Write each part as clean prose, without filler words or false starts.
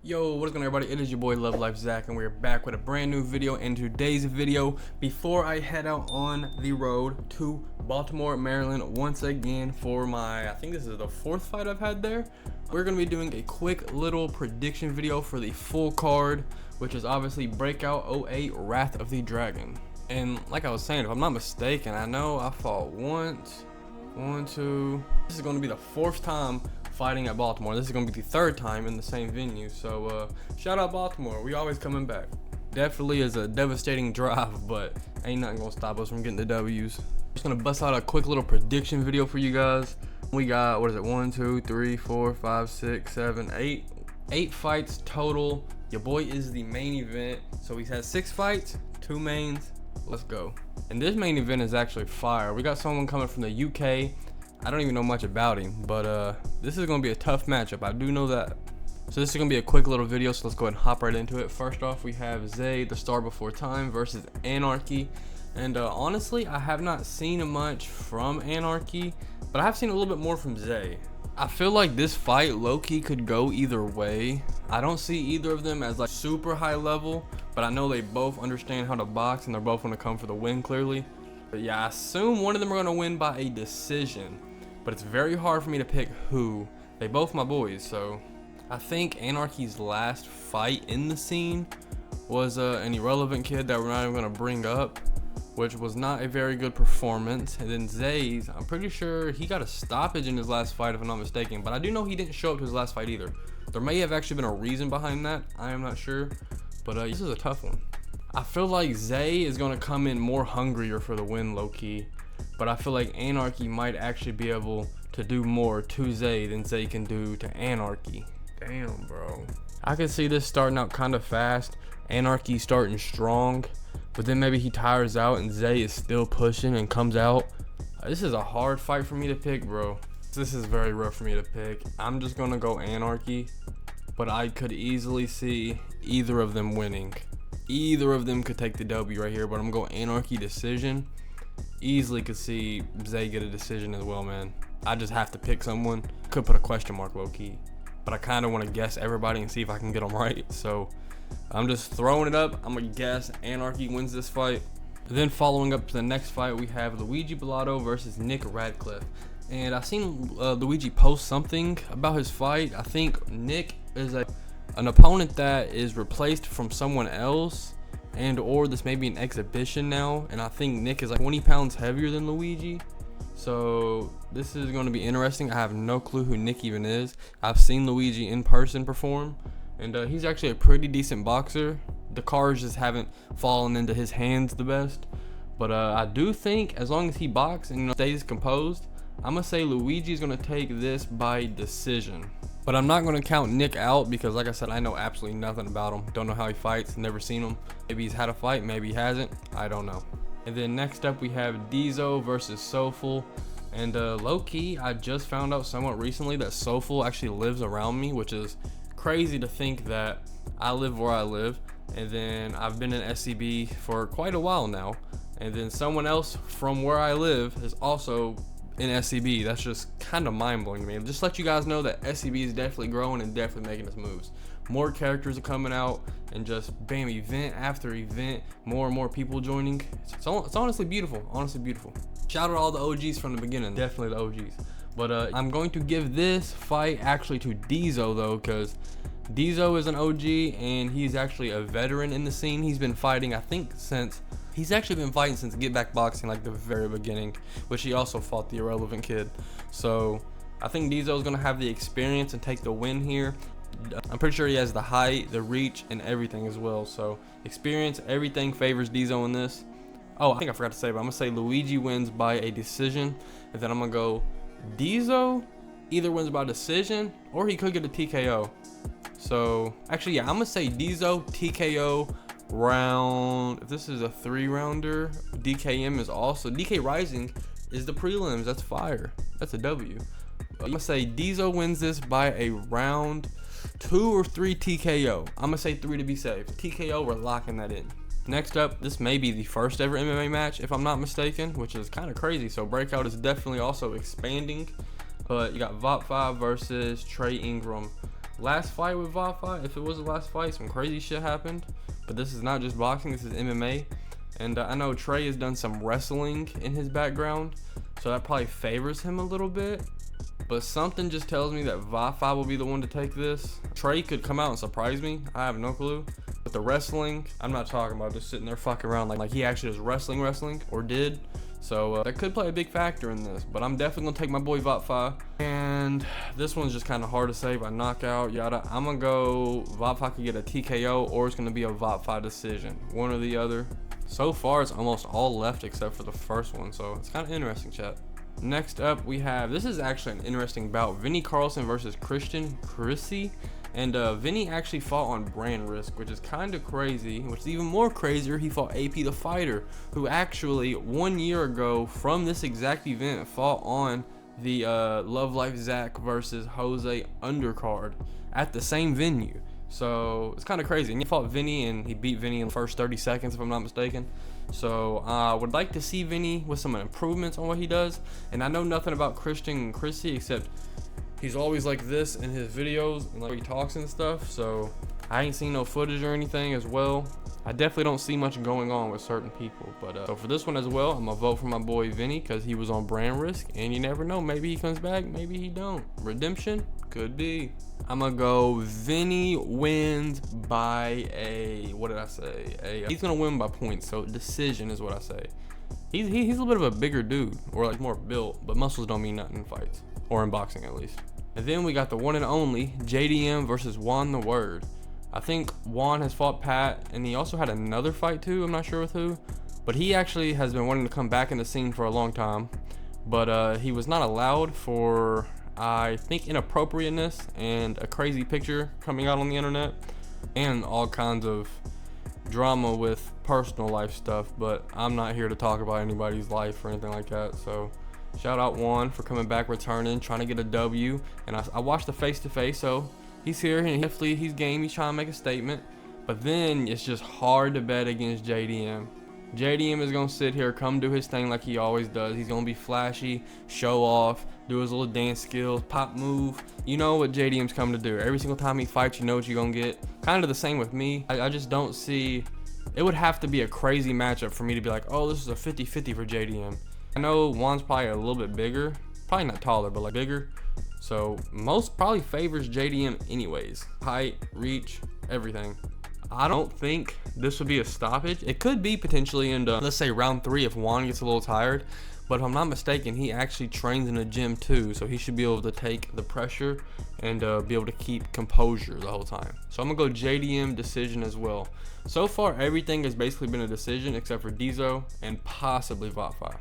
Yo, what's going on, everybody? It is your boy Love Life Zach, and we're back with a brand new video. In today's video, before I head out on the road to Baltimore, Maryland once again for my, I think this is the fourth fight I've had there, we're going to be doing a quick little prediction video for the full card, which is obviously Breakout 08 Wrath of the Dragon. And like I was saying, if I'm not mistaken, I know I fought once, two. This is going to be the fourth time fighting at Baltimore. This is going to be the third time in the same venue. So shout out Baltimore. We always coming back. Definitely is a devastating drive, but ain't nothing going to stop us from getting the W's. Just going to bust out a quick little prediction video for you guys. We got, what is it, 1, 2, 3, 4, 5, 6, 7, 8. 8 fights total. Your boy is the main event. So he's had 6 fights, 2 mains. Let's go. And this main event is actually fire. We got someone coming from the UK. I don't even know much about him, but this is going to be a tough matchup. I do know that. So this is going to be a quick little video, so let's go ahead and hop right into it. First off, we have Zay, the Star Before Time, versus Anarchy. And honestly, I have not seen much from Anarchy, but I have seen a little bit more from Zay. I feel like this fight low-key could go either way. I don't see either of them as like super high level, but I know they both understand how to box and they're both going to come for the win clearly. But yeah, I assume one of them are going to win by a decision, but it's very hard for me to pick who. They both my boys, so I think Anarchy's last fight in the scene was an irrelevant kid that we're not even going to bring up, which was not a very good performance. And then Zay's, I'm pretty sure he got a stoppage in his last fight if I'm not mistaken, but I do know he didn't show up to his last fight either. There may have actually been a reason behind that, I am not sure, but this is a tough one. I feel like Zay is going to come in more hungrier for the win low-key, but I feel like Anarchy might actually be able to do more to Zay than Zay can do to Anarchy. Damn, bro. I can see this starting out kind of fast, Anarchy starting strong, but then maybe he tires out and Zay is still pushing and comes out. This is a hard fight for me to pick, bro. This is very rough for me to pick. I'm just going to go Anarchy, but I could easily see either of them winning. Either of them could take the W right here, but I'm going Anarchy decision. Easily could see Zay get a decision as well, man. I just have to pick someone. Could put a question mark low-key, but I kind of want to guess everybody and see if I can get them right. So I'm just throwing it up. I'm going to guess Anarchy wins this fight. Then following up to the next fight, we have Luigi Bellato versus Nick Radcliffe. And I've seen Luigi post something about his fight. I think Nick is an opponent that is replaced from someone else, and or this may be an exhibition now, and I think Nick is like 20 pounds heavier than Luigi. So this is going to be interesting. I have no clue who Nick even is. I've seen Luigi in person perform, and he's actually a pretty decent boxer. The cards just haven't fallen into his hands the best, but I do think as long as he boxes and stays composed, I'm gonna say Luigi is gonna take this by decision. But I'm not going to count Nick out because, like I said, I know absolutely nothing about him. Don't know how he fights, never seen him. Maybe he's had a fight, maybe he hasn't. I don't know. And then next up we have Diesel versus Soulful. And low-key, I just found out somewhat recently that Soulful actually lives around me, which is crazy to think that I live where I live. And then I've been in SCB for quite a while now. And then someone else from where I live is also in SCB. That's just kind of mind-blowing to me. Just let you guys know that SCB is definitely growing and definitely making its moves. More characters are coming out, and just bam, event after event, more and more people joining. It's honestly beautiful. Honestly beautiful. Shout out all the OGs from the beginning. Definitely the OGs. But I'm going to give this fight actually to Diesel though, because Diesel is an OG and he's actually a veteran in the scene. He's been fighting, I think, since Get Back Boxing, like the very beginning, which he also fought the irrelevant kid. So I think Diesel is going to have the experience and take the win here. I'm pretty sure he has the height, the reach, and everything as well. So experience, everything favors Diesel in this. Oh, I think I forgot to say, but I'm going to say Luigi wins by a decision. And then I'm going to go Diesel either wins by decision or he could get a TKO. So actually, yeah, I'm going to say Diesel TKO round. If this is a 3-rounder, DKM is also, DK Rising is the prelims. That's fire. That's a W. I'm gonna say Diesel wins this by a round 2 or 3 TKO. I'm gonna say 3 to be safe. TKO, we're locking that in. Next up, this may be the first ever MMA match if I'm not mistaken, which is kind of crazy. So Breakout is definitely also expanding, but you got VOP5 versus Trey Ingram. last fight with Va, if it was the last fight, some crazy shit happened. But this is not just boxing, this is MMA. And I know Trey has done some wrestling in his background, so that probably favors him a little bit. But something just tells me that Va will be the one to take this. Trey could come out and surprise me. I have no clue. But the wrestling, I'm not talking about just sitting there fucking around like he actually is wrestling, or did. So that could play a big factor in this. But I'm definitely gonna take my boy Va. And this one's just kind of hard to say by knockout, yada. I'm gonna go Va could get a TKO, or it's gonna be a Va decision. One or the other. So far, it's almost all left except for the first one. So it's kind of interesting, chat. Next up, we have, this is actually an interesting bout. Vinny Carlson versus Christian Chrissy. And Vinny actually fought on brand risk, which is kind of crazy. Which is even more crazier, he fought AP the Fighter, who actually 1 year ago from this exact event fought on the Love Life Zach versus Jose undercard at the same venue. So it's kind of crazy. And he fought Vinny and he beat Vinny in the first 30 seconds, if I'm not mistaken. So I would like to see Vinny with some improvements on what he does. And I know nothing about Christian Chrissy except he's always like this in his videos and like he talks and stuff. So I ain't seen no footage or anything as well. I definitely don't see much going on with certain people. But so for this one as well, I'm gonna vote for my boy Vinny because he was on brand risk. And you never know, maybe he comes back, maybe he don't. Redemption could be. I'm gonna go Vinny wins by a, what did I say? He's gonna win by points, so decision is what I say. He's a little bit of a bigger dude, or like more built, but muscles don't mean nothing in fights, or in boxing at least. And then we got the one and only JDM versus Juan the Word. I think Juan has fought Pat, and he also had another fight too, I'm not sure with who, but he actually has been wanting to come back in the scene for a long time, but he was not allowed for, I think, inappropriateness and a crazy picture coming out on the internet and all kinds of drama with personal life stuff. But I'm not here to talk about anybody's life or anything like that. So shout out Juan for coming back, returning, trying to get a W. And I watched the face-to-face, so he's here and definitely he's game. He's trying to make a statement. But then it's just hard to bet against JDM. JDM is gonna sit here, come do his thing like he always does. He's gonna be flashy, show off, do his little dance skills, pop move. You know what JDM's coming to do. Every single time he fights, you know what you're gonna get. Kind of the same with me. I just don't see, it would have to be a crazy matchup for me to be like, oh, this is a 50-50 for JDM. I know Juan's probably a little bit bigger, probably not taller, but like bigger. So most probably favors JDM anyways. Height, reach, everything. I don't think this would be a stoppage. It could be potentially in let's say round 3 if Juan gets a little tired. But if I'm not mistaken, he actually trains in the gym too. So he should be able to take the pressure and be able to keep composure the whole time. So I'm going to go JDM decision as well. So far, everything has basically been a decision except for Dizo and possibly Vatfi.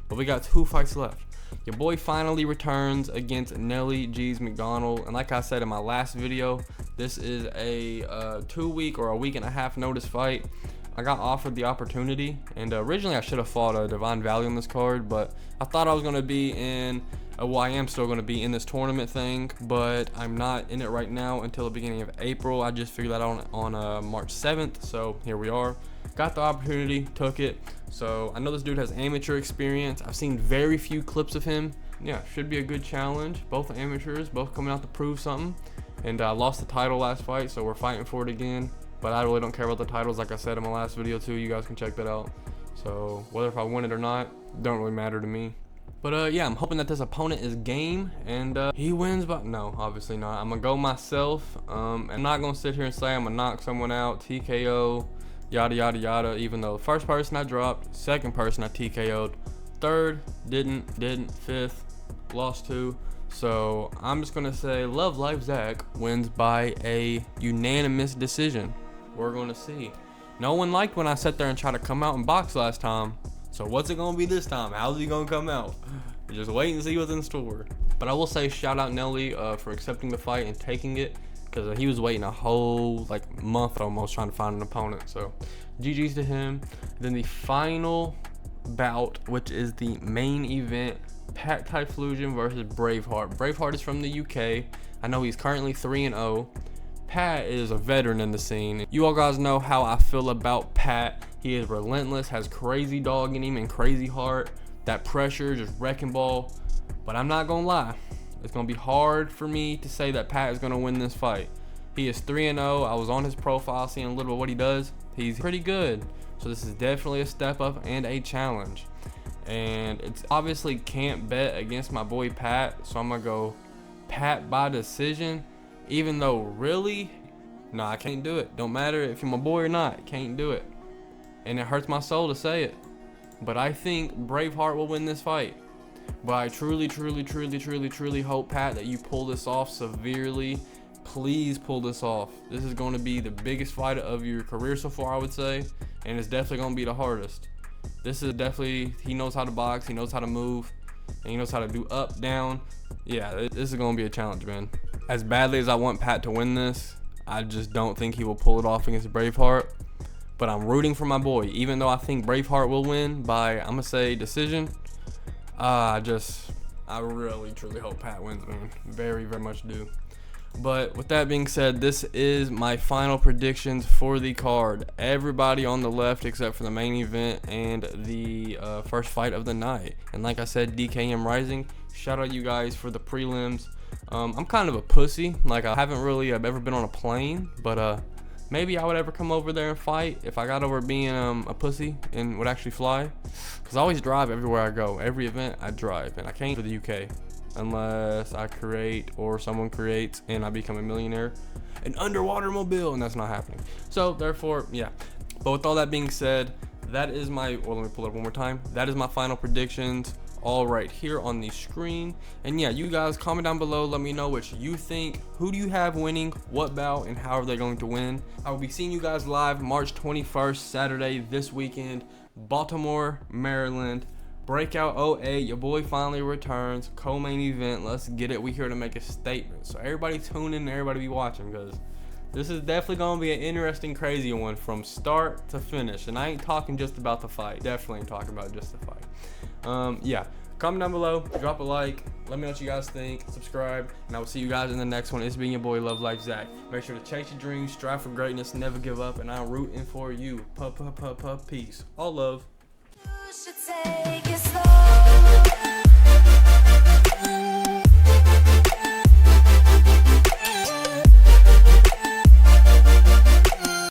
But we got 2 fights left. Your boy finally returns against Nelly G's McDonald. And like I said in my last video, this is a 2 week or a week and a half notice fight. I got offered the opportunity, and originally I should have fought a Divine Valley on this card, but I thought I was going to be in, well, I am still going to be in this tournament thing, but I'm not in it right now until the beginning of April. I just figured that out on March 7th, so here we are. Got the opportunity, took it. So I know this dude has amateur experience. I've seen very few clips of him. Yeah, should be a good challenge. Both amateurs, both coming out to prove something. And I lost the title last fight, so we're fighting for it again. But I really don't care about the titles, like I said in my last video too. You guys can check that out. So whether if I win it or not, don't really matter to me. But yeah, I'm hoping that this opponent is game and he wins, but no, obviously not. I'm gonna go myself. I'm not gonna sit here and say I'm gonna knock someone out, TKO, yada yada yada. Even though the first person I dropped, second person I TKO'd, third didn't, fifth lost 2. So I'm just gonna say Love Life Zach wins by a unanimous decision. We're gonna see. No one liked when I sat there and tried to come out and box last time. So what's it gonna be this time? How's he gonna come out? Just wait and see what's in store. But I will say shout out Nelly for accepting the fight and taking it, because he was waiting a whole like month almost trying to find an opponent. So GG's to him. Then the final bout, which is the main event, Pat Typhlosion versus Braveheart. Braveheart is from the UK. I know he's currently 3-0. Pat is a veteran in the scene. You all guys know how I feel about Pat. He is relentless, has crazy dog in him and crazy heart. That pressure, just wrecking ball. But I'm not gonna lie, It's gonna be hard for me to say that Pat is gonna win this fight. He is 3-0. I was on his profile seeing a little bit of what he does. He's pretty good. So this is definitely a step up and a challenge. And it's obviously can't bet against my boy Pat. So I'm gonna go Pat by decision. Even though really, no, I can't do it. Don't matter if you're my boy or not. Can't do it. And it hurts my soul to say it. But I think Braveheart will win this fight. But I truly hope, Pat, that you pull this off severely. Please pull this off. This is going to be the biggest fight of your career so far, I would say. And it's definitely going to be the hardest. This is definitely, he knows how to box, he knows how to move, and he knows how to do up, down. Yeah, this is going to be a challenge, man. As badly as I want Pat to win this, I just don't think he will pull it off against Braveheart. But I'm rooting for my boy. Even though I think Braveheart will win by, I'm going to say, decision, I really, truly hope Pat wins, man. Very much do. But with that being said, this is my final predictions for the card. Everybody on the left except for the main event and the first fight of the night. And like I said, DKM Rising. Shout out you guys for the prelims. I'm kind of a pussy. Like, I haven't really ever been on a plane, but maybe I would ever come over there and fight if I got over being a pussy and would actually fly. Because I always drive everywhere I go. Every event I drive, and I can't for the UK. Unless I create or someone creates and I become a millionaire, an underwater mobile, and that's not happening. So therefore, yeah. But with all that being said, that is my, well, let me pull it up one more time. That is my final predictions, all right here on the screen. And yeah, you guys comment down below, let me know what you think. Who do you have winning, what bout, and how are they going to win? I will be seeing you guys live March 21st, Saturday, this weekend, Baltimore, Maryland. Breakout 08, your boy finally returns, co-main event. Let's get it. We here to make a statement. So everybody tune in, everybody be watching, because this is definitely going to be an interesting, crazy one from start to finish. And I ain't talking just about the fight. Definitely ain't talking about just the fight. Yeah, comment down below, drop a like, let me know what you guys think, subscribe, and I will see you guys in the next one. It's been your boy Love Life Zach. Make sure to chase your dreams, strive for greatness, never give up, and I'm rooting for you. Peace. All love. You should take